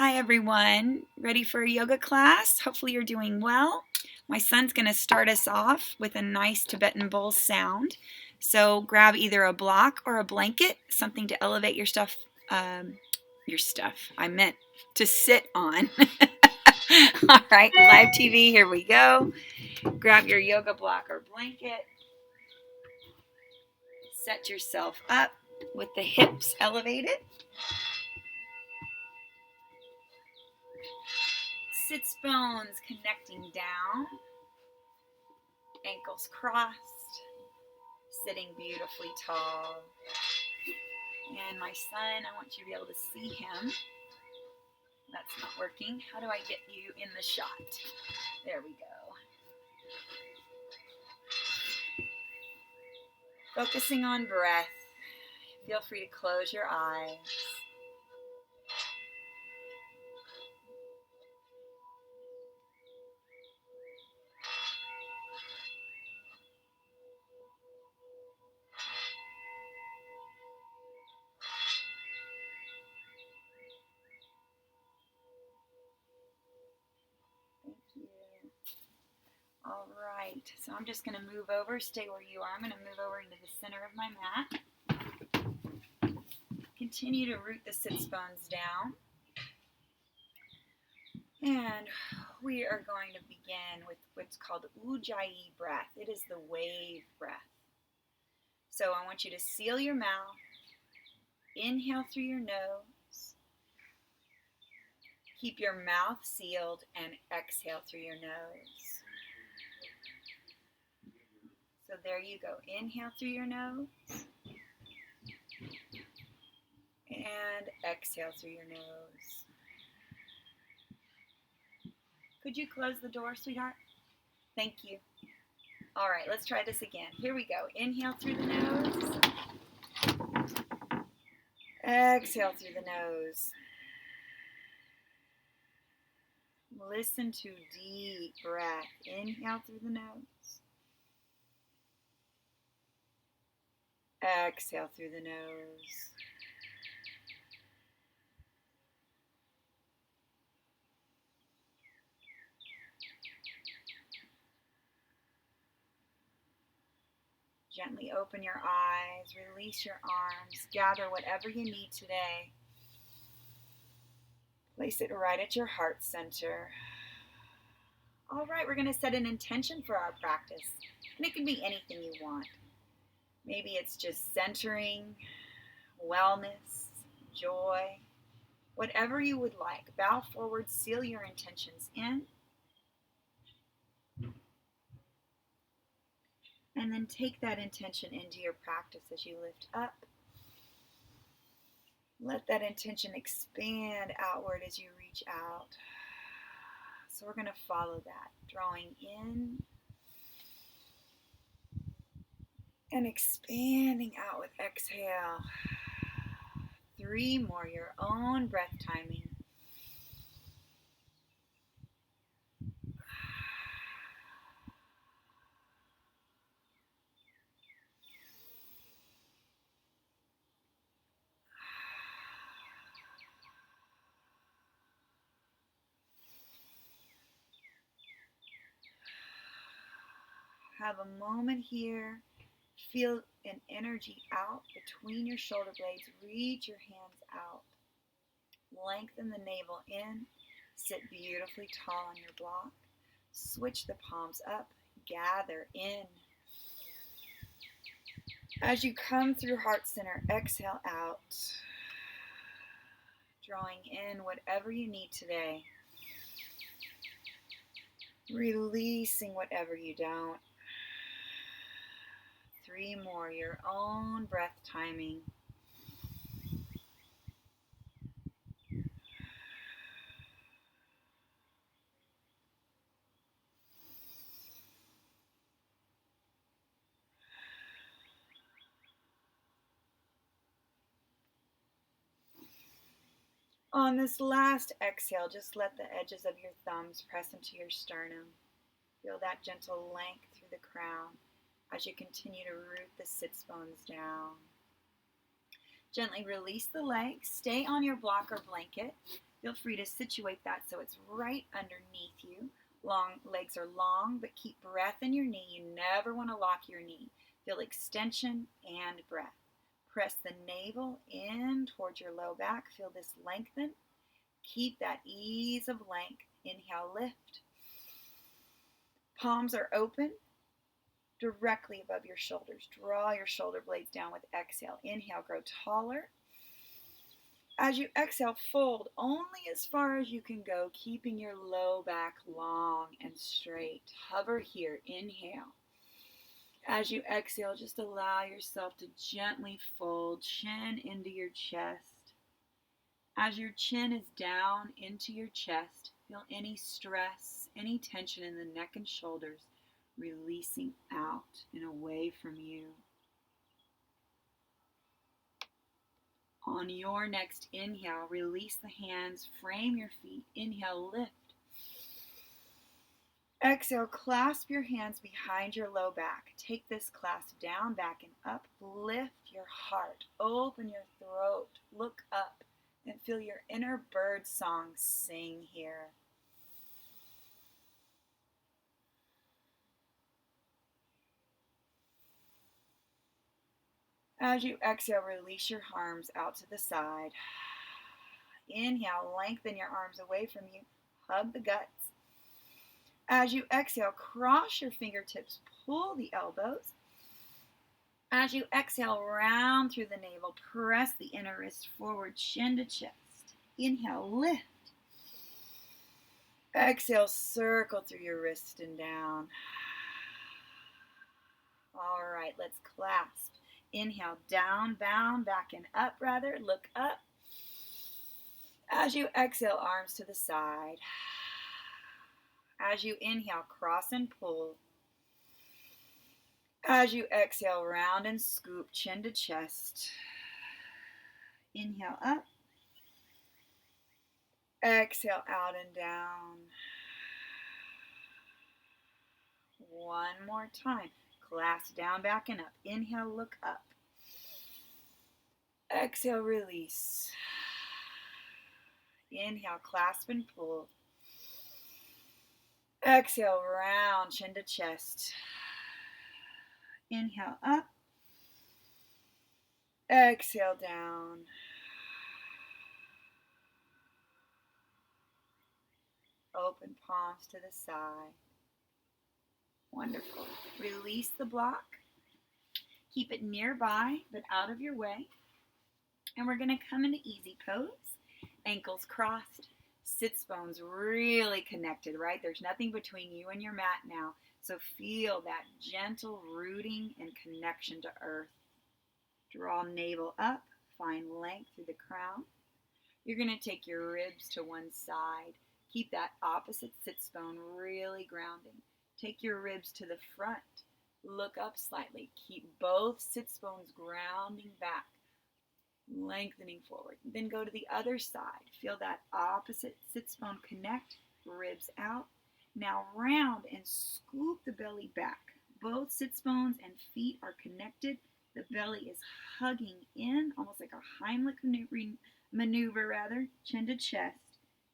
Hi everyone, ready for a yoga class? Hopefully you're doing well. My son's going to start us off with a nice Tibetan bowl sound. So grab either a block or a blanket, something to elevate your stuff. I meant to sit on. All right, live TV, here we go. Grab your yoga block or blanket. Set yourself up with the hips elevated. Sits bones connecting down, ankles crossed, sitting beautifully tall. And my son, I want you to be able to see him. That's not working. How do I get you in the shot? There we go. Focusing on breath. Feel free to close your eyes. Thank you. All right, so I'm just going to move over. Stay where you are. I'm going to move over into the center of my mat. Continue to root the sits bones down. And we are going to begin with what's called Ujjayi Breath. It is the wave breath. So I want you to seal your mouth. Inhale through your nose. Keep your mouth sealed and exhale through your nose. So there you go. Inhale through your nose. And exhale through your nose. Could you close the door, sweetheart? Thank you. All right, let's try this again. Here we go. Inhale through the nose. Exhale through the nose. Listen to deep breath. Inhale through the nose. Exhale through the nose. Gently open your eyes, release your arms, gather whatever you need today. Place it right at your heart center. All right, we're going to set an intention for our practice, and it can be anything you want. Maybe it's just centering, wellness, joy, whatever you would like. Bow forward, seal your intentions in. And then take that intention into your practice as you lift up. Let that intention expand outward as you reach out. So we're going to follow that, drawing in and expanding out with exhale. 3 more, your own breath timing. Have a moment here. Feel an energy out between your shoulder blades. Reach your hands out. Lengthen the navel in. Sit beautifully tall on your block. Switch the palms up. Gather in. As you come through heart center, exhale out. Drawing in whatever you need today. Releasing whatever you don't. 3 more, your own breath timing. On this last exhale, just let the edges of your thumbs press into your sternum. Feel that gentle length through the crown as you continue to root the sits bones down. Gently release the legs. Stay on your block or blanket. Feel free to situate that so it's right underneath you. Long legs are long, but keep breath in your knee. You never want to lock your knee. Feel extension and breath. Press the navel in towards your low back. Feel this lengthen. Keep that ease of length. Inhale, lift. Palms are open, directly above your shoulders. Draw your shoulder blades down with exhale. Inhale, grow taller. As you exhale, fold only as far as you can go, keeping your low back long and straight. Hover here. Inhale. As you exhale, just allow yourself to gently fold, chin into your chest. As your chin is down into your chest, feel any stress, any tension in the neck and shoulders releasing out and away from you. On your next inhale, release the hands, frame your feet. Inhale, lift. Exhale, clasp your hands behind your low back. Take this clasp down, back, and up. Lift your heart. Open your throat. Look up and feel your inner bird song sing here. As you exhale, release your arms out to the side. Inhale, lengthen your arms away from you. Hug the guts. As you exhale, cross your fingertips, pull the elbows. As you exhale, round through the navel, press the inner wrist forward, chin to chest. Inhale, lift. Exhale, circle through your wrist and down. All right, let's clasp. Inhale, down, bound, back and up rather. Look up. As you exhale, arms to the side. As you inhale, cross and pull. As you exhale, round and scoop, chin to chest. Inhale up. Exhale out and down. One more time. Clasp down, back and up. Inhale, look up. Exhale, release. Inhale, clasp and pull. Exhale, round, chin to chest. Inhale up. Exhale down. Open palms to the side. Wonderful. Release the block. Keep it nearby, but out of your way. And we're going to come into easy pose. Ankles crossed. Sits bones really connected, right? There's nothing between you and your mat now. So feel that gentle rooting and connection to earth. Draw navel up. Find length through the crown. You're going to take your ribs to one side. Keep that opposite sits bone really grounding. Take your ribs to the front. Look up slightly. Keep both sits bones grounding back, lengthening forward. Then go to the other side. Feel that opposite sits bone connect, ribs out. Now round and scoop the belly back. Both sits bones and feet are connected. The belly is hugging in, almost like a Heimlich maneuver, chin to chest.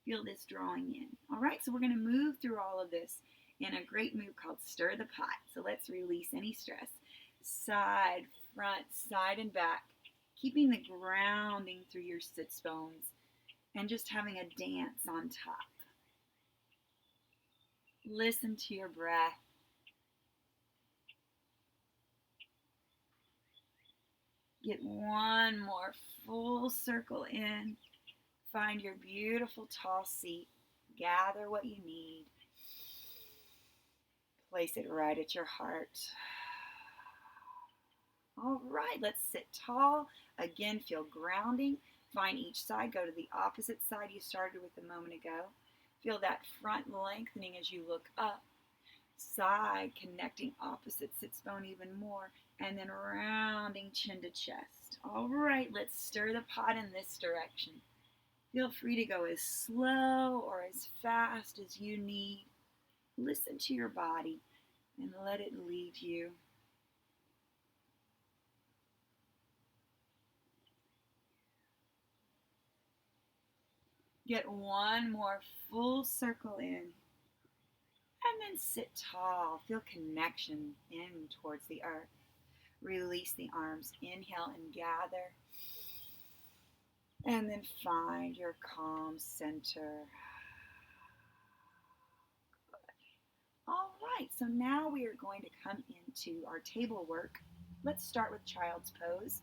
Feel this drawing in. All right, so we're going to move through all of this in a great move called Stir the Pot. So let's release any stress. Side, front, side, and back. Keeping the grounding through your sits bones and just having a dance on top. Listen to your breath. Get one more full circle in. Find your beautiful tall seat. Gather what you need. Place it right at your heart. All right, let's sit tall. Again, feel grounding. Find each side. Go to the opposite side you started with a moment ago. Feel that front lengthening as you look up. Side connecting opposite sits bone even more. And then rounding chin to chest. All right, let's stir the pot in this direction. Feel free to go as slow or as fast as you need. Listen to your body and let it lead you. Get one more full circle in. And then sit tall. Feel connection in towards the earth. Release the arms. Inhale and gather. And then find your calm center. All right, so now we are going to come into our table work. Let's start with child's pose.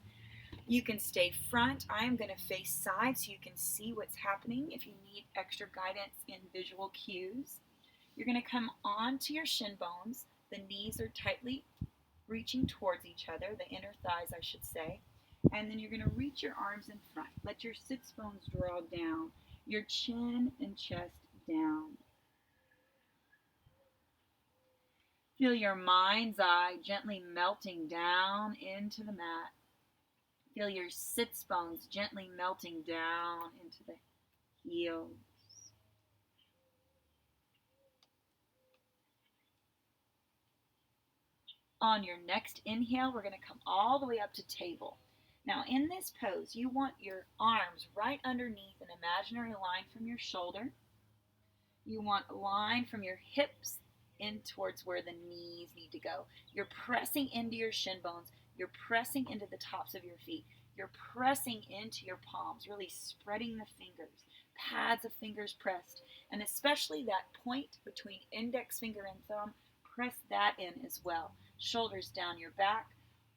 You can stay front. I am going to face side so you can see what's happening if you need extra guidance in visual cues. You're going to come onto your shin bones. The knees are tightly reaching towards each other, the inner thighs, I should say. And then you're going to reach your arms in front. Let your sits bones draw down, your chin and chest down. Feel your mind's eye gently melting down into the mat. Feel your sits bones gently melting down into the heels. On your next inhale, we're going to come all the way up to table. Now in this pose, you want your arms right underneath an imaginary line from your shoulder. You want a line from your hips in towards where the knees need to go. You're pressing into your shin bones. You're pressing into the tops of your feet. You're pressing into your palms, really spreading the fingers. Pads of fingers pressed. And especially that point between index finger and thumb, press that in as well. Shoulders down your back,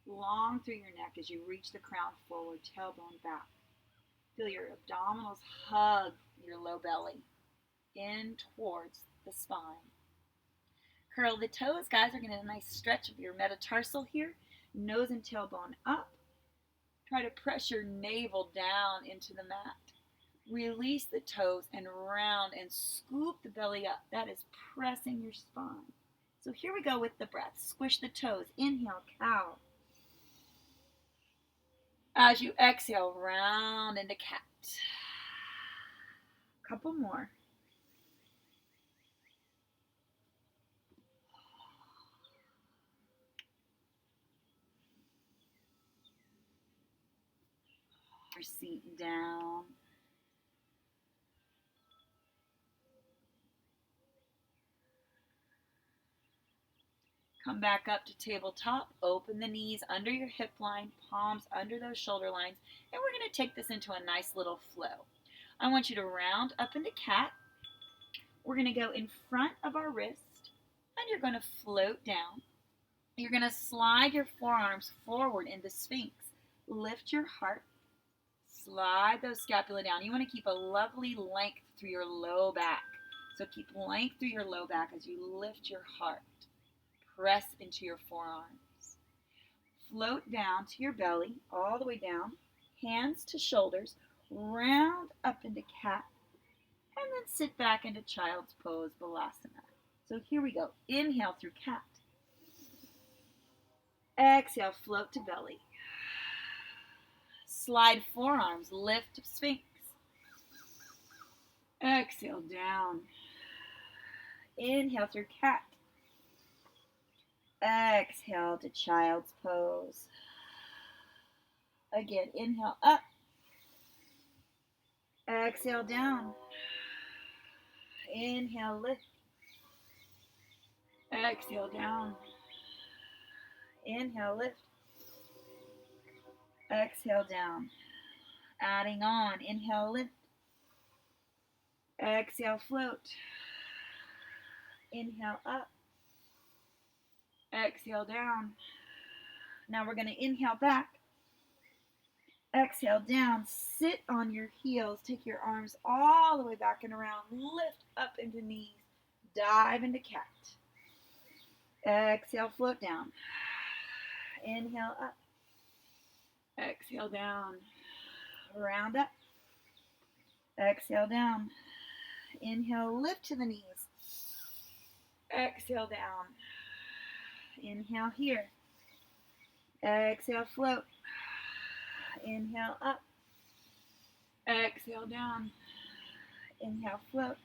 long through your neck as you reach the crown forward, tailbone back. Feel your abdominals hug your low belly in towards the spine. Curl the toes, guys. We're going to get a nice stretch of your metatarsal here. Nose and tailbone up. Try to press your navel down into the mat. Release the toes and round and scoop the belly up. That is pressing your spine. So here we go with the breath. Squish the toes. Inhale, cow. As you exhale, round into cat. Couple more. Your seat down. Come back up to tabletop. Open the knees under your hip line, palms under those shoulder lines, and we're going to take this into a nice little flow. I want you to round up into cat. We're going to go in front of our wrist, and you're going to float down. You're going to slide your forearms forward into Sphinx. Lift your heart. Slide those scapula down. You want to keep a lovely length through your low back. So keep length through your low back as you lift your heart. Press into your forearms. Float down to your belly, all the way down. Hands to shoulders. Round up into cat. And then sit back into child's pose, Balasana. So here we go. Inhale through cat. Exhale, float to belly. Slide forearms, lift to Sphinx. Exhale, down. Inhale through cat. Exhale to child's pose. Again, inhale up. Exhale down. Inhale, lift. Exhale down. Inhale, lift. Exhale down. Adding on. Inhale, lift. Exhale, float. Inhale, up. Exhale, down. Now we're going to inhale back. Exhale, down. Sit on your heels. Take your arms all the way back and around. Lift up into knees. Dive into cat. Exhale, float down. Inhale, up. Exhale, down. Round up. Exhale, down. Inhale, lift to the knees. Exhale, down. Inhale here. Exhale, float. Inhale, up. Exhale, down. Inhale, float.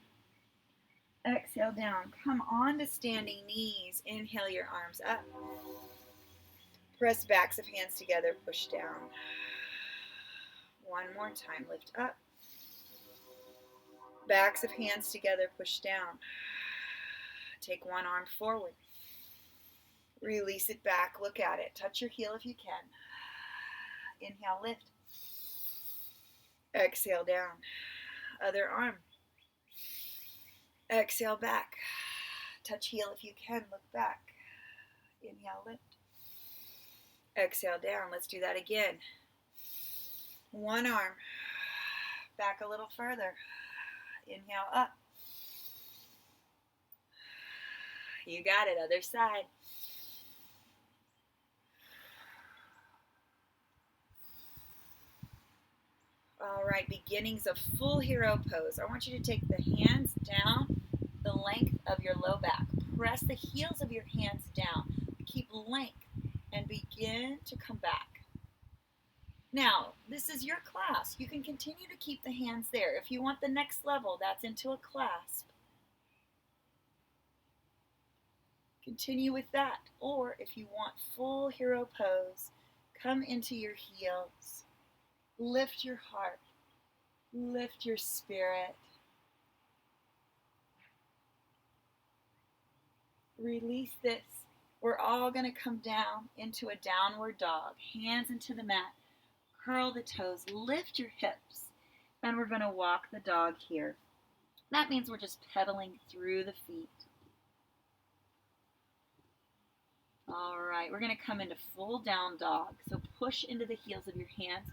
Exhale, down. Come on to standing knees. Inhale your arms up. Press backs of hands together. Push down. One more time. Lift up. Backs of hands together, push down. Take one arm forward. Release it back, look at it. Touch your heel if you can. Inhale, lift. Exhale, down. Other arm. Exhale, back. Touch heel if you can, look back. Inhale, lift. Exhale, down. Let's do that again. One arm. Back a little further. Inhale, up. You got it, other side. All right, beginnings of full hero pose. I want you to take the hands down the length of your low back. Press the heels of your hands down. Keep length and begin to come back. Now, this is your class. You can continue to keep the hands there. If you want the next level, that's into a clasp. Continue with that. Or if you want full hero pose, come into your heels. Lift your heart. Lift your spirit. Release this. We're all going to come down into a downward dog. Hands into the mat. Curl the toes. Lift your hips. And we're going to walk the dog here. That means we're just pedaling through the feet. All right, we're going to come into full down dog. So push into the heels of your hands.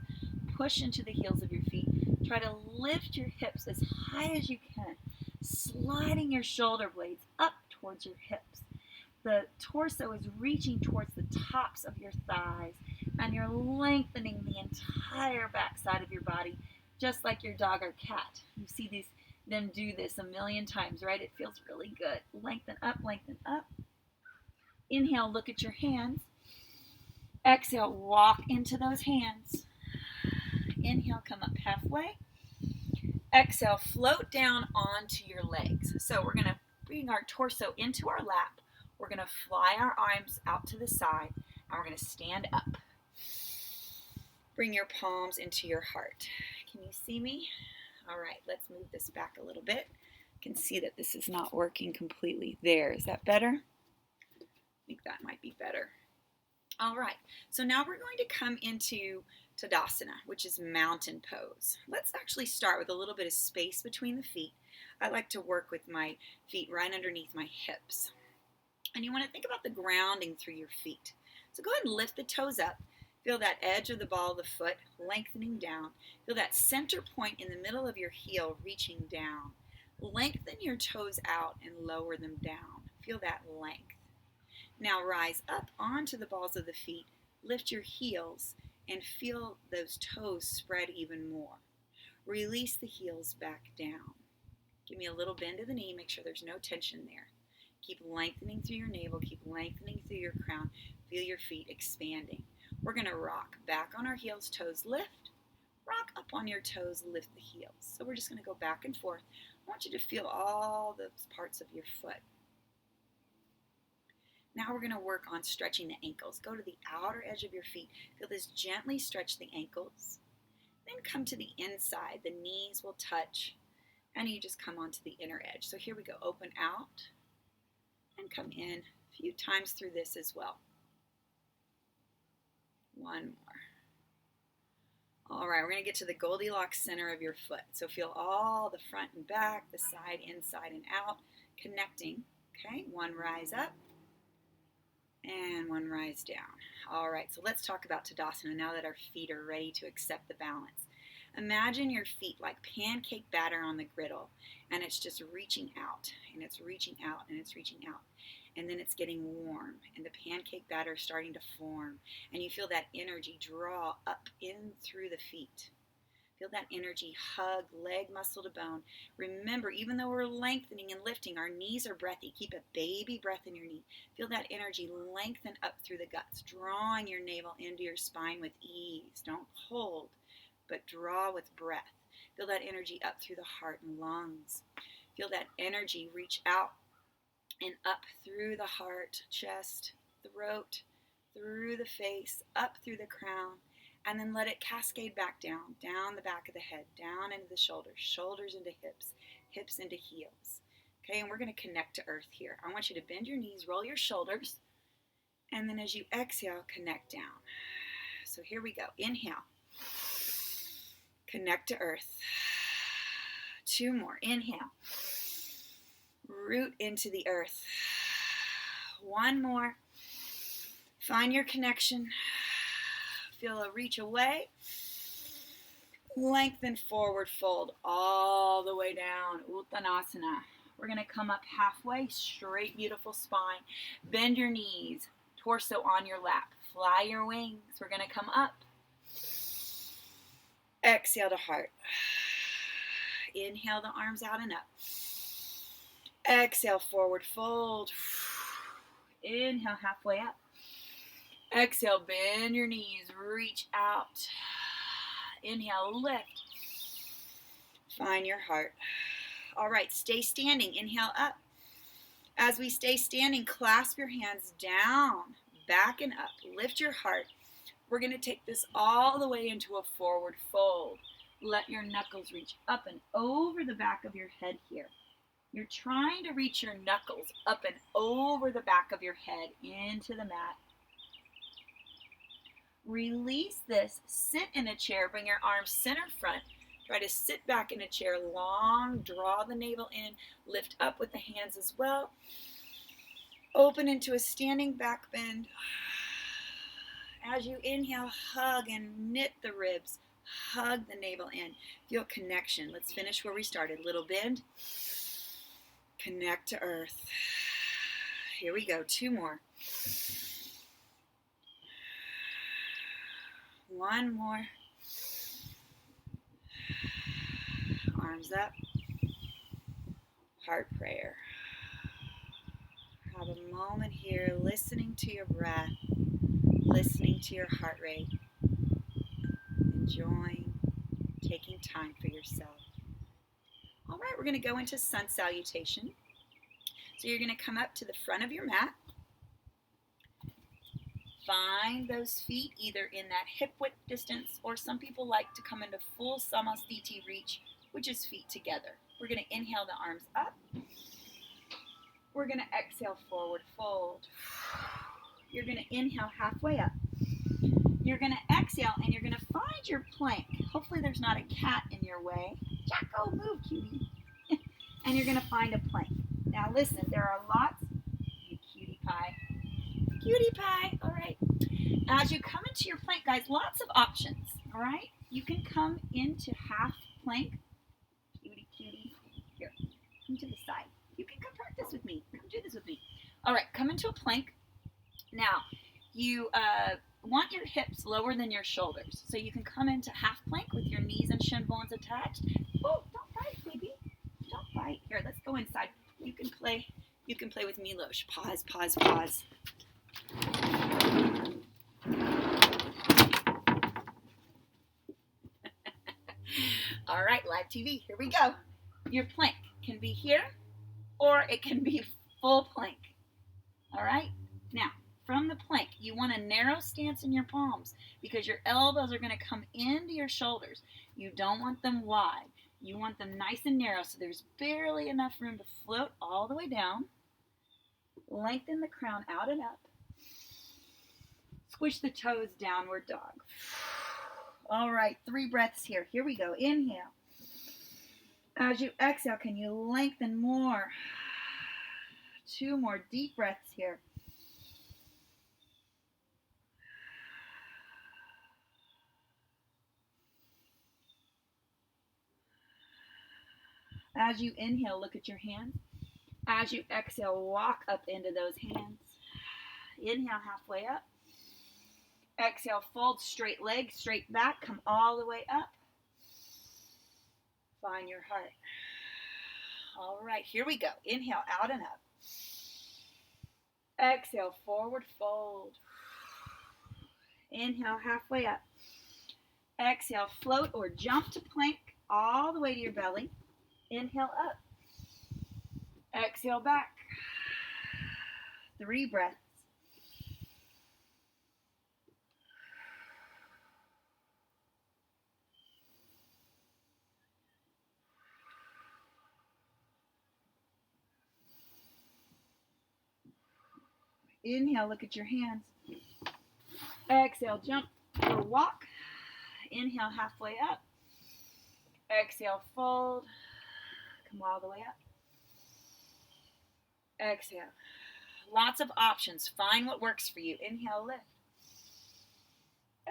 Push into the heels of your feet. Try to lift your hips as high as you can, sliding your shoulder blades up towards your hips. The torso is reaching towards the tops of your thighs, and you're lengthening the entire backside of your body, just like your dog or cat. You see them do this a million times, right? It feels really good. Lengthen up, lengthen up. Inhale, look at your hands. Exhale, walk into those hands. Inhale, come up halfway. Exhale, float down onto your legs. So we're going to bring our torso into our lap. We're going to fly our arms out to the side, and we're going to stand up. Bring your palms into your heart. Can you see me? All right, let's move this back a little bit. You can see that this is not working completely there. Is that better? I think that might be better. All right, so now we're going to come into Tadasana, which is mountain pose. Let's actually start with a little bit of space between the feet. I like to work with my feet right underneath my hips. And you want to think about the grounding through your feet. So go ahead and lift the toes up. Feel that edge of the ball of the foot lengthening down. Feel that center point in the middle of your heel reaching down. Lengthen your toes out and lower them down. Feel that length. Now rise up onto the balls of the feet. Lift your heels and feel those toes spread even more. Release the heels back down. Give me a little bend of the knee. Make sure there's no tension there. Keep lengthening through your navel. Keep lengthening through your crown. Feel your feet expanding. We're going to rock back on our heels, toes lift. Rock up on your toes, lift the heels. So we're just going to go back and forth. I want you to feel all those parts of your foot. Now we're going to work on stretching the ankles. Go to the outer edge of your feet. Feel this gently stretch the ankles. Then come to the inside. The knees will touch. And you just come onto the inner edge. So here we go. Open out and come in a few times through this as well. One more. All right, we're going to get to the Goldilocks center of your foot. So feel all the front and back, the side, inside, and out, connecting. Okay, one rise up. And one rise down. All right, so let's talk about Tadasana now that our feet are ready to accept the balance. Imagine your feet like pancake batter on the griddle, and it's just reaching out, and it's reaching out, and it's reaching out. And then it's getting warm, and the pancake batter is starting to form, and you feel that energy draw up in through the feet. Feel that energy hug leg muscle to bone. Remember, even though we're lengthening and lifting, our knees are breathy. Keep a baby breath in your knee. Feel that energy lengthen up through the guts, drawing your navel into your spine with ease. Don't hold, but draw with breath. Feel that energy up through the heart and lungs. Feel that energy reach out and up through the heart, chest, throat, through the face, up through the crown. And then let it cascade back down the back of the head, down into the shoulders, shoulders into hips, hips into heels. Okay, and we're going to connect to earth here. I want you to bend your knees, roll your shoulders, and then as you exhale, connect down. So here we go. Inhale. Connect to earth. 2 more. Inhale. Root into the earth. 1 more. Find your connection. Feel a reach away. Lengthen forward fold all the way down. Uttanasana. We're going to come up halfway. Straight, beautiful spine. Bend your knees. Torso on your lap. Fly your wings. We're going to come up. Exhale to heart. Inhale the arms out and up. Exhale, forward fold. Inhale, halfway up. Exhale, bend your knees, reach out. Inhale, lift. Find your heart. All right, stay standing. Inhale up. As we stay standing, clasp your hands down, back and up. Lift your heart. We're going to take this all the way into a forward fold. Let your knuckles reach up and over the back of your head here. You're trying to reach your knuckles up and over the back of your head into the mat. Release this. Sit in a chair. Bring your arms center front. Try to sit back in a chair long. Draw the navel in. Lift up with the hands as well. Open into a standing back bend. As you inhale, hug and knit the ribs. Hug the navel in. Feel connection. Let's finish where we started. Little bend. Connect to earth. Here we go. 2 more. 1 more. Arms up. Heart prayer. Have a moment here listening to your breath, listening to your heart rate, enjoying, taking time for yourself. All right, we're going to go into sun salutation. So you're going to come up to the front of your mat. Find those feet either in that hip width distance, or some people like to come into full Samasthiti reach, which is feet together. We're going to inhale the arms up. We're going to exhale, forward fold. You're going to inhale halfway up. You're going to exhale and you're going to find your plank. Hopefully there's not a cat in your way. Jacko, move, cutie. And you're going to find a plank. Now listen, there are lots. You cutie pie. Cutie pie. All right. As you come into your plank, guys, lots of options. All right. You can come into half plank. Cutie, cutie. Here, come to the side. You can come practice with me. Come do this with me. All right. Come into a plank. Now, you want your hips lower than your shoulders. So you can come into half plank with your knees and shin bones attached. Oh, don't bite, baby. Don't bite. Here, let's go inside. You can play with Milosh. Pause, pause, pause. All right, live TV. Here we go. Your plank can be here or it can be full plank. All right? Now, from the plank, you want a narrow stance in your palms because your elbows are going to come into your shoulders. You don't want them wide. You want them nice and narrow so there's barely enough room to float all the way down. Lengthen the crown out and up. Squish the toes, downward dog. All right, 3 breaths here. Here we go. Inhale. As you exhale, can you lengthen more? 2 more deep breaths here. As you inhale, look at your hands. As you exhale, walk up into those hands. Inhale, halfway up. Exhale, fold straight legs, straight back. Come all the way up. Find your heart. All right, here we go. Inhale, out and up. Exhale, forward fold. Inhale, halfway up. Exhale, float or jump to plank all the way to your belly. Inhale up. Exhale back. 3 breaths. Inhale, look at your hands. Exhale, jump or walk. Inhale, halfway up. Exhale, fold. Come all the way up. Exhale. Lots of options. Find what works for you. Inhale, lift.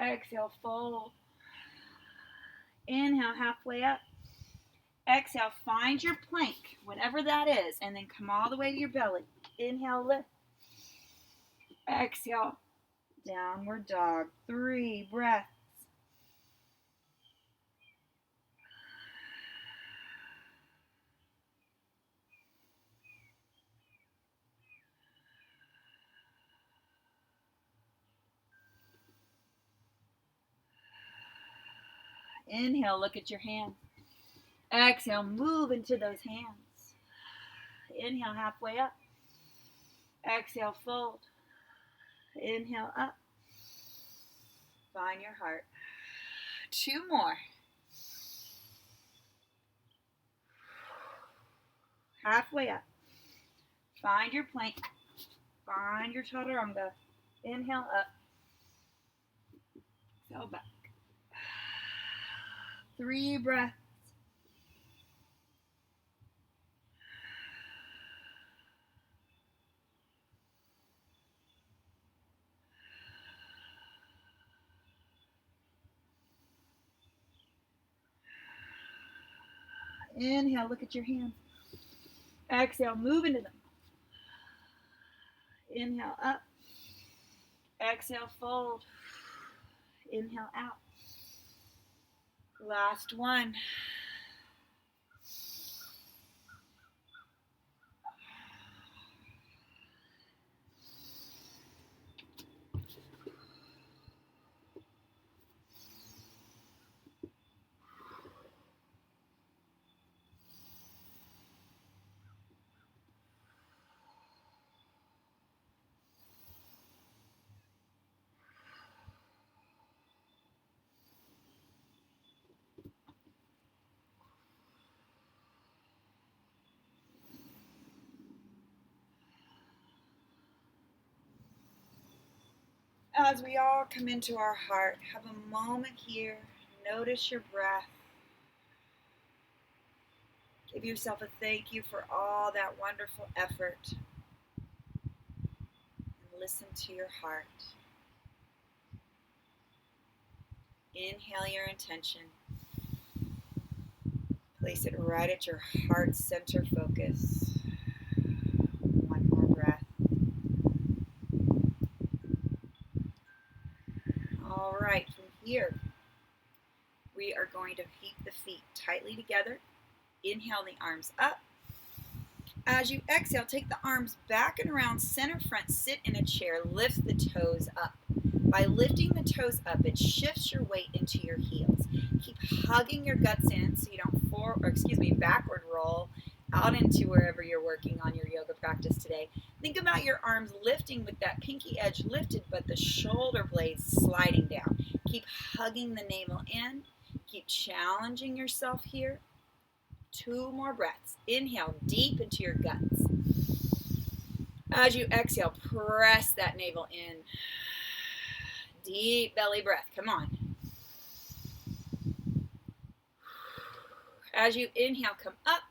Exhale, fold. Inhale, halfway up. Exhale, find your plank, whatever that is, and then come all the way to your belly. Inhale, lift. Exhale, downward dog. 3 breaths. Inhale, look at your hands. Exhale, move into those hands. Inhale, halfway up. Exhale, fold. Inhale, up. Find your heart. 2 more. Halfway up. Find your plank. Find your chaturanga. Inhale, up. Exhale, back. 3 breaths. Inhale, look at your hands. Exhale, move into them. Inhale, up. Exhale, fold. Inhale, out. Last one. As we all come into our heart, have a moment here. Notice your breath. Give yourself a thank you for all that wonderful effort. And listen to your heart. Inhale your intention. Place it right at your heart center focus. One more breath. All right, from here, we are going to keep the feet tightly together. Inhale the arms up. As you exhale, take the arms back and around center front. Sit in a chair. Lift the toes up. By lifting the toes up, it shifts your weight into your heels. Keep hugging your guts in so you don't backward roll out into wherever you're working on your yoga practice today. Think about your arms lifting with that pinky edge lifted, but the shoulder blades sliding down. Keep hugging the navel in. Keep challenging yourself here. 2 more breaths. Inhale deep into your guts. As you exhale, press that navel in. Deep belly breath. Come on. As you inhale, come up.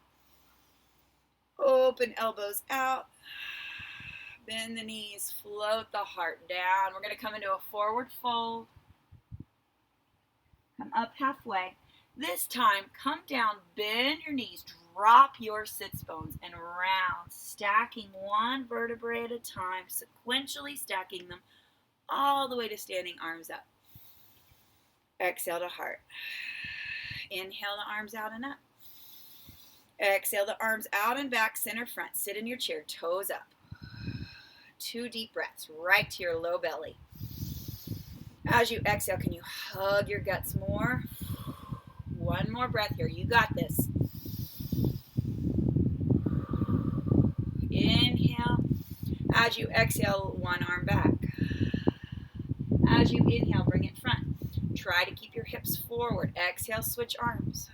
Open elbows out. Bend the knees. Float the heart down. We're going to come into a forward fold. Come up halfway. This time, come down, bend your knees, drop your sits bones and round, stacking 1 vertebrae at a time, sequentially stacking them all the way to standing arms up. Exhale to heart. Inhale the arms out and up. Exhale the arms out and back, center front. Sit in your chair, toes up. 2 deep breaths, right to your low belly. As you exhale, can you hug your guts more? 1 more breath here. You got this. Inhale. As you exhale, 1 arm back. As you inhale, bring it front. Try to keep your hips forward. Exhale, switch arms.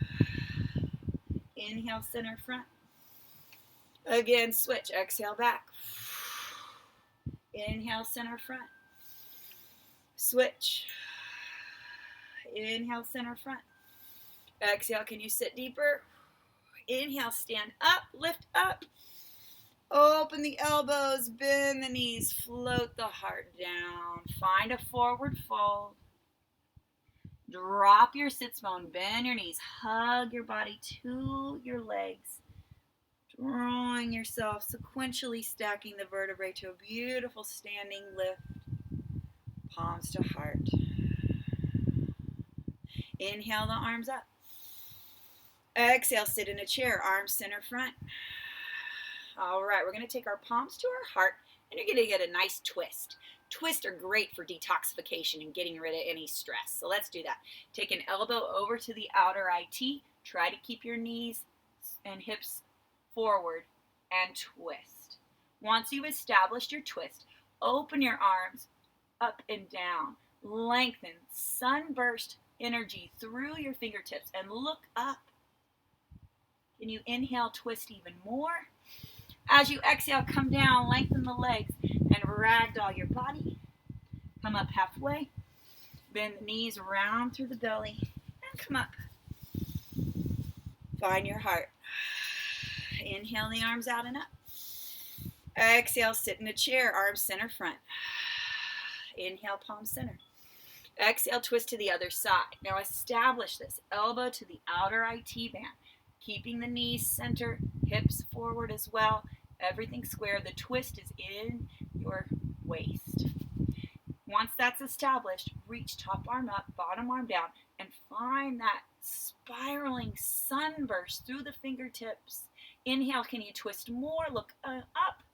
Inhale, center front. Again, switch. Exhale, back. Inhale, center front. Switch. Inhale, center front. Exhale, can you sit deeper? Inhale, stand up, lift up. Open the elbows, bend the knees, float the heart down. Find a forward fold. Drop your sits bone, bend your knees, hug your body to your legs. Drawing yourself, sequentially stacking the vertebrae to a beautiful standing lift. Palms to heart. Inhale the arms up. Exhale, sit in a chair, arms center front. All right, we're going to take our palms to our heart, and you're going to get a nice twist. Twists are great for detoxification and getting rid of any stress. So let's do that. Take an elbow over to the outer IT. Try to keep your knees and hips forward and twist. Once you've established your twist, open your arms up and down. Lengthen, sunburst energy through your fingertips and look up. Can you inhale, twist even more? As you exhale, come down, lengthen the legs, and ragdoll your body. Come up halfway. Bend the knees round through the belly, and come up. Find your heart. Inhale the arms out and up. Exhale, sit in a chair, arms center front. Inhale, palm center. Exhale, twist to the other side. Now establish this. Elbow to the outer IT band. Keeping the knees center, hips forward as well. Everything square. The twist is in your waist. Once that's established, reach top arm up, bottom arm down, and find that spiraling sunburst through the fingertips. Inhale, can you twist more? Look up.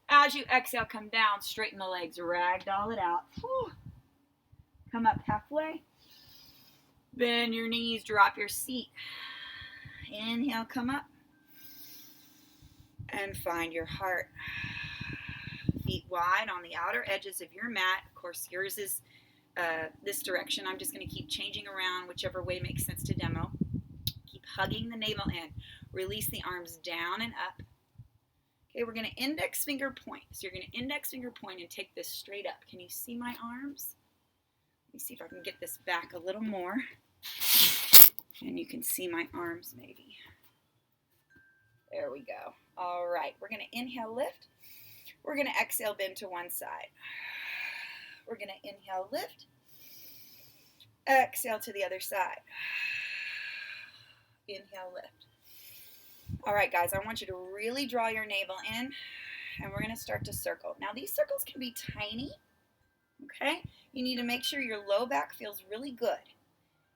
As you exhale, come down, straighten the legs, ragdoll it out. Whew. Come up halfway. Bend your knees, drop your seat. Inhale, come up. And find your heart. Feet wide on the outer edges of your mat. Of course, yours is this direction. I'm just going to keep changing around whichever way makes sense to demo. Keep hugging the navel in. Release the arms down and up. Okay, we're going to index finger point. So you're going to index finger point and take this straight up. Can you see my arms? Let me see if I can get this back a little more. And you can see my arms maybe. There we go. All right, we're going to inhale, lift. We're going to exhale, bend to one side. We're going to inhale, lift. Exhale to the other side. Inhale, lift. All right, guys, I want you to really draw your navel in, and we're going to start to circle. Now, these circles can be tiny, okay? You need to make sure your low back feels really good.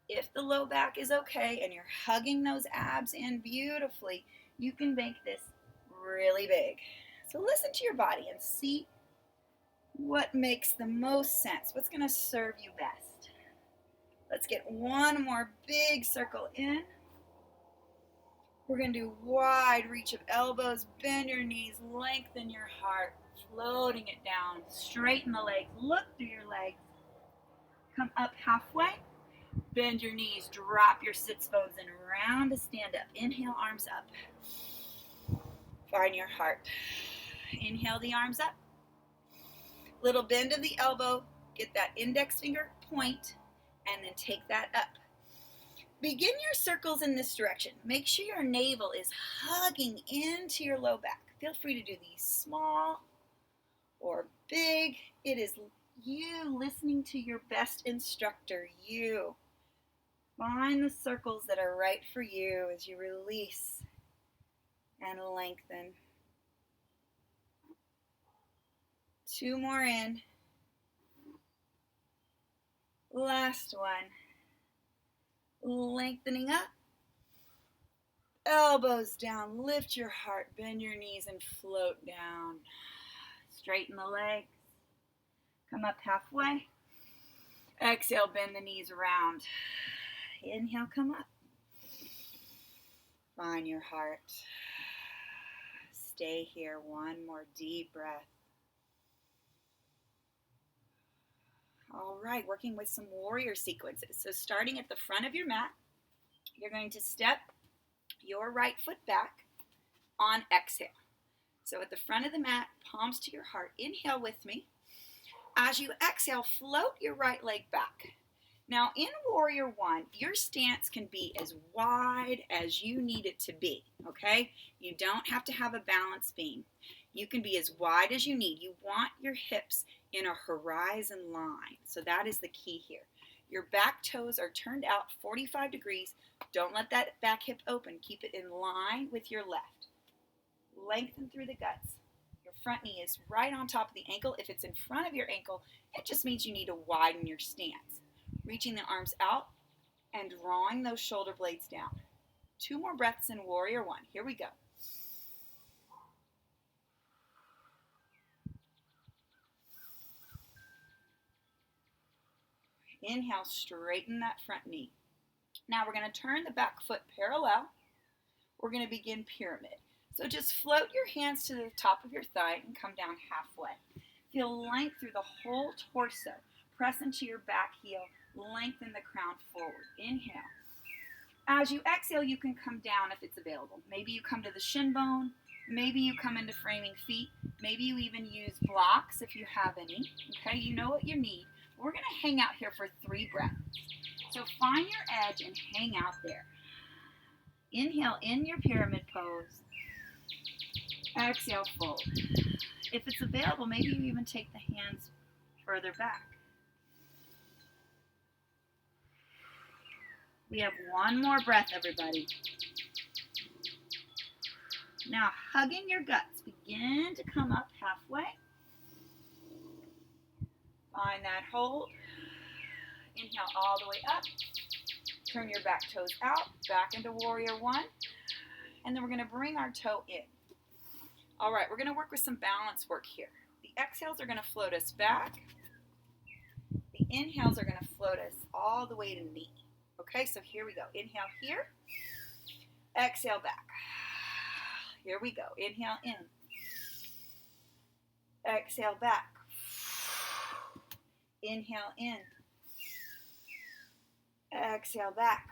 If the low back is okay and you're hugging those abs in beautifully, you can make this really big. So listen to your body and see what makes the most sense. What's going to serve you best? Let's get one more big circle in. We're going to do wide reach of elbows, bend your knees, lengthen your heart, floating it down, straighten the legs, look through your legs. Come up halfway, bend your knees, drop your sits bones and round to stand up. Inhale, arms up. Find your heart. Inhale the arms up. Little bend of the elbow, get that index finger point, and then take that up. Begin your circles in this direction. Make sure your navel is hugging into your low back. Feel free to do these small or big. It is you listening to your best instructor, you. Find the circles that are right for you as you release and lengthen. 2 more in. Last one. Lengthening up. Elbows down. Lift your heart. Bend your knees and float down. Straighten the legs. Come up halfway. Exhale, bend the knees around. Inhale, come up. Find your heart. Stay here. One more deep breath. All right, working with some warrior sequences. So starting at the front of your mat, you're going to step your right foot back on exhale. So at the front of the mat, palms to your heart. Inhale with me. As you exhale, float your right leg back. Now in Warrior One, your stance can be as wide as you need it to be, okay? You don't have to have a balance beam. You can be as wide as you need. You want your hips in a horizon line. So that is the key here. Your back toes are turned out 45 degrees. Don't let that back hip open. Keep it in line with your left. Lengthen through the guts. Your front knee is right on top of the ankle. If it's in front of your ankle, it just means you need to widen your stance. Reaching the arms out and drawing those shoulder blades down. 2 more breaths in Warrior One. Here we go. Inhale, straighten that front knee. Now we're going to turn the back foot parallel. We're going to begin pyramid. So just float your hands to the top of your thigh and come down halfway. Feel length through the whole torso. Press into your back heel. Lengthen the crown forward. Inhale. As you exhale, you can come down if it's available. Maybe you come to the shin bone. Maybe you come into framing feet. Maybe you even use blocks if you have any. Okay, you know what you need. We're going to hang out here for 3 breaths. So find your edge and hang out there. Inhale in your pyramid pose. Exhale, fold. If it's available, maybe you even take the hands further back. We have 1 more breath, everybody. Now, hugging your guts. Begin to come up halfway. Find that hold. Inhale all the way up. Turn your back toes out, back into Warrior One. And then we're going to bring our toe in. All right, we're going to work with some balance work here. The exhales are going to float us back. The inhales are going to float us all the way to knee. Okay, so here we go. Inhale here. Exhale back. Here we go. Inhale in. Exhale back. Inhale in. Exhale back.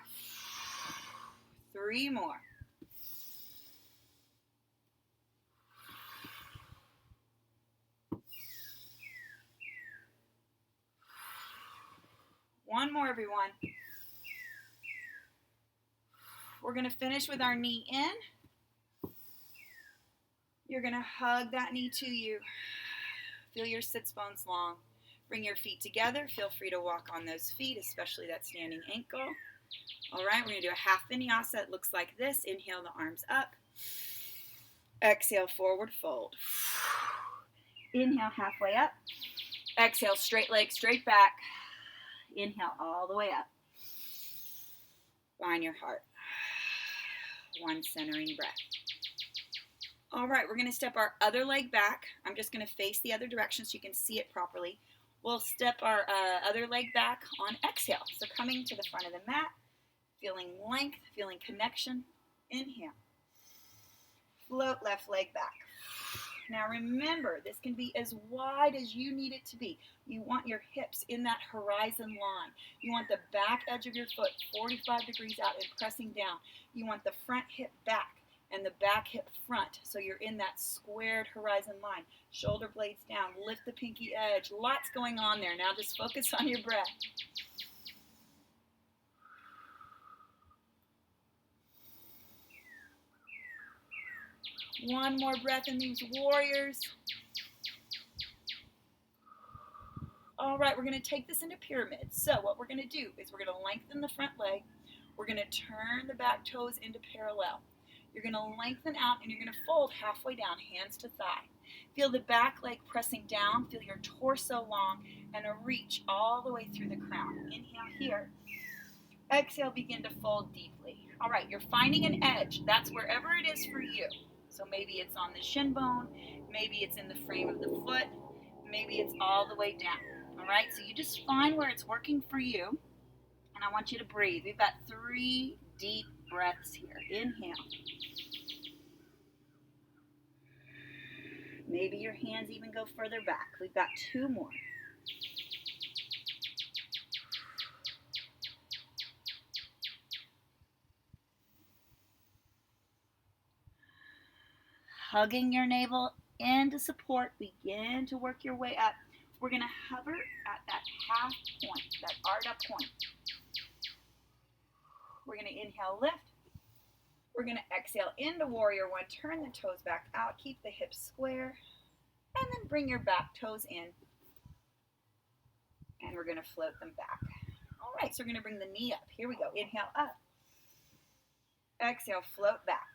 3 more. One more, everyone. We're going to finish with our knee in. You're going to hug that knee to you. Feel your sits bones long. Bring your feet together. Feel free to walk on those feet, especially that standing ankle. All right, we're going to do a half vinyasa. It looks like this. Inhale the arms up. Exhale, forward fold. Inhale, halfway up. Exhale, straight leg, straight back. Inhale all the way up. Find your heart. 1 centering breath. All right, we're going to step our other leg back. I'm just going to face the other direction so you can see it properly. We'll step our other leg back on exhale. So coming to the front of the mat, feeling length, feeling connection. Inhale. Float left leg back. Now remember, this can be as wide as you need it to be. You want your hips in that horizon line. You want the back edge of your foot 45 degrees out and pressing down. You want the front hip back and the back hip front, so you're in that squared horizon line. Shoulder blades down, lift the pinky edge. Lots going on there. Now just focus on your breath. One more breath in these warriors. All right, we're going to take this into pyramid. So what we're going to do is we're going to lengthen the front leg. We're going to turn the back toes into parallel. You're going to lengthen out and you're going to fold halfway down, hands to thigh. Feel the back leg pressing down. Feel your torso long and a reach all the way through the crown. Inhale here. Exhale, begin to fold deeply. All right, you're finding an edge. That's wherever it is for you. So maybe it's on the shin bone, maybe it's in the frame of the foot, maybe it's all the way down. All right, so you just find where it's working for you, and I want you to breathe. We've got 3 deep breaths here. Inhale. Maybe your hands even go further back. We've got 2 more. hugging your navel into support. Begin to work your way up. We're going to hover at that half point, that Ardha point. We're going to inhale, lift. We're going to exhale into Warrior One. Turn the toes back out. Keep the hips square. And then bring your back toes in. And we're going to float them back. All right, so we're going to bring the knee up. Here we go. Inhale, up. Exhale, float back.